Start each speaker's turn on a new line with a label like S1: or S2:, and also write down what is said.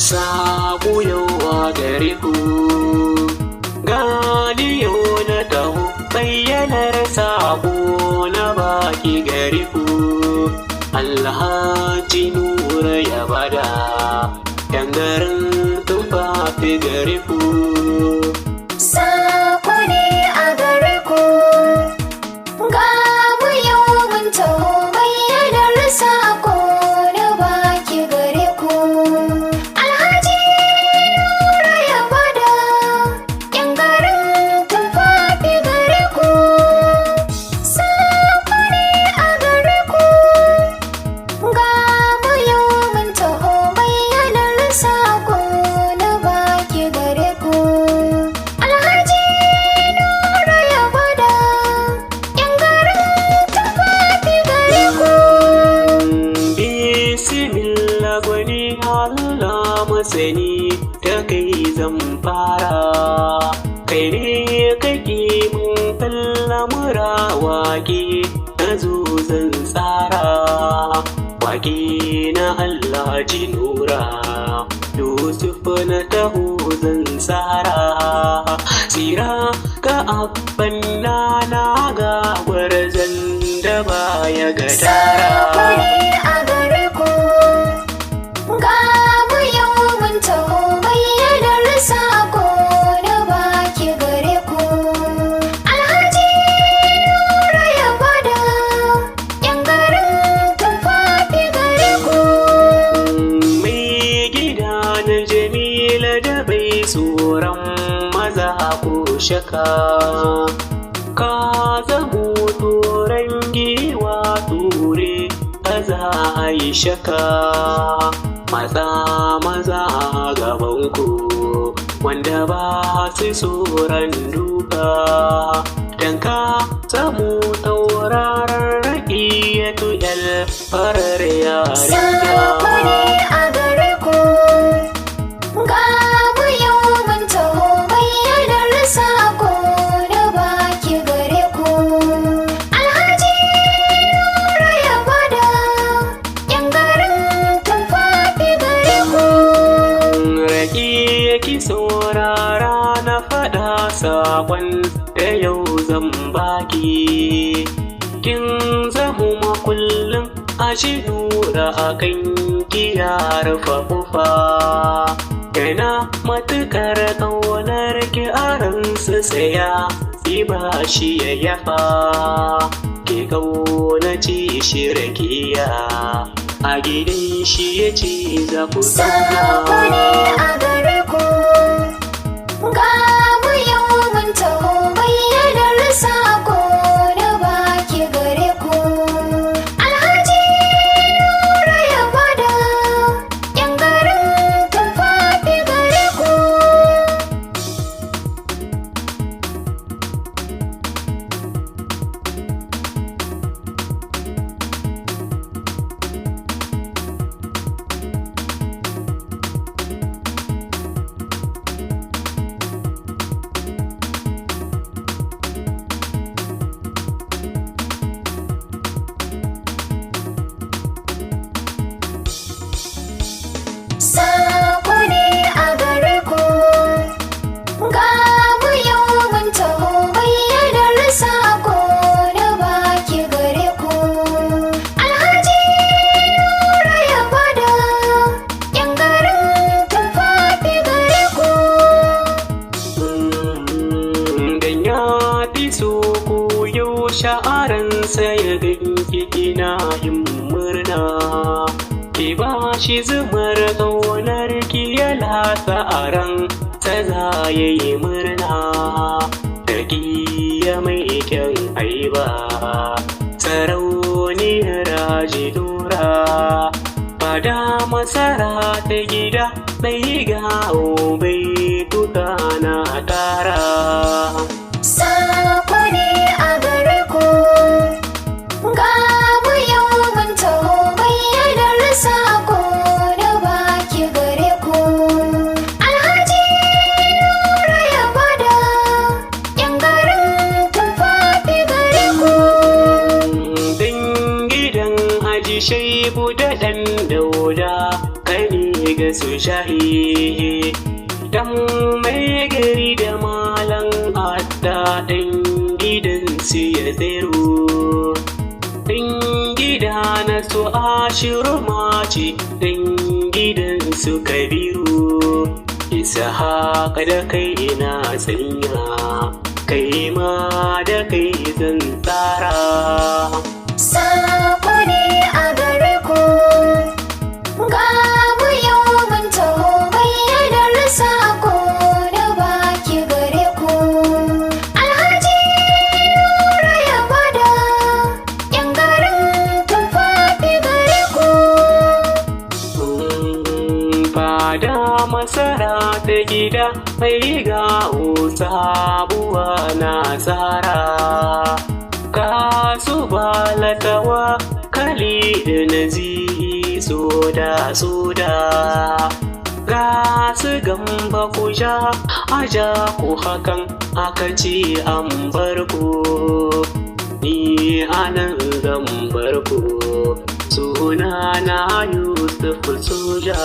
S1: Sabo yau a gare ku, gani yau na taho bayyanar sabo na baki gare ku. Alhaji Nura ya bada yan garin tufafi gare ku.
S2: Sako ne a gare ku, ga mu yau mun taho bayyanar sako na baki gare ku. Alhaji Nura ya bada yan garin tufafi gare ku. Sako ne a gare ku, ga mu yau mun taho bayyanar sako na baki gare ku. Alhaji Nura ya bada yan garin tufafi gare ku.
S1: Bismillah gwani Allah masani ta kai zan fara, kai ne kake mun lamura wake na zo zan tsara. Wake na Alhaji Nura Yusuf na taho zan tsara. Tsira ka abban na ga gwarzon da baya gadara.
S2: Sako ne a gare ku, ga mu yau mun taho bayyanar sako na baki gare ku. Alhaji Nura ya bada yan garin tufafi gare ku.
S1: Mai gida na Jamila da bai tsoron maza ko shaka, ka zamo turan giwa ture ka za a yi shaka. Maza gabanku wanda ba su tsoron duka, dan ka samu tauraron raƙi ya tuyal farar yarinya.
S2: Sako ne a gare ku, ga mu yau mun taho bayyanar sako na baki gare ku. Alhaji Nura ya bada yan garin tufafi gare ku.
S1: Raƙi yake saurara na faɗa saƙon da yau zan baki. Kin zamu makullin Alhj Nura a kan kiyar fafufa. Yana matuƙar ƙaunar ki aransa tsaya, ki ba shi ya yafa. Ki ƙaunaci shi rakiya, a gidan shi ya ce za ku
S2: Sako ne a gare ku, ga mu yau mun taho bayyanar sako na baki gare ku. Alhaji Nura ya bada yan garin tufafi gare ku. Sako ne a gare ku, ga mu yau mun taho bayyanar sako na baki gare ku. Alhaji Nura ya bada yan garin tufafi gare ku.
S1: Dan ya fi so ko yau sha'aransa ya ganki kina yin murna. Ki ba shi zumar ƙaunar ki ya latsa a ran ta za ya yi murna. Tarki ya mai kyan haiba, sarauniyar Alhj Nura. Fada masara ta gida bai gawo bai tuka na tara.
S2: Sako ne a gare ku, ga mu yau mun taho bayyanar sako na baki gare ku. Alhaji Nura ya bada yan garin tufafi gare ku.
S1: Dan gidan Haji Shaibu da ɗan Dauda, kani da su shahi dan mai gari da malan adda ɗan gidansu ya zero ɗan gida na su ashiru mace ɗan gidansu kabiru isa haka da kai na sanya kai ma da kai zan tsara.
S2: Sako ne a gare ku, ga mu yau mun taho bayyanar sako da baki gare ku. Alhaji Nura ya bada yan garin tufafi gare ku.
S1: Fada masara ta gida mai gawo sabuwa na tsara. Kasu balatawa kali da nazi soda gasu gamba ku sha aja ku hakan aka ce an bar ku ni anan zan bar ku suna na Yusuf soja.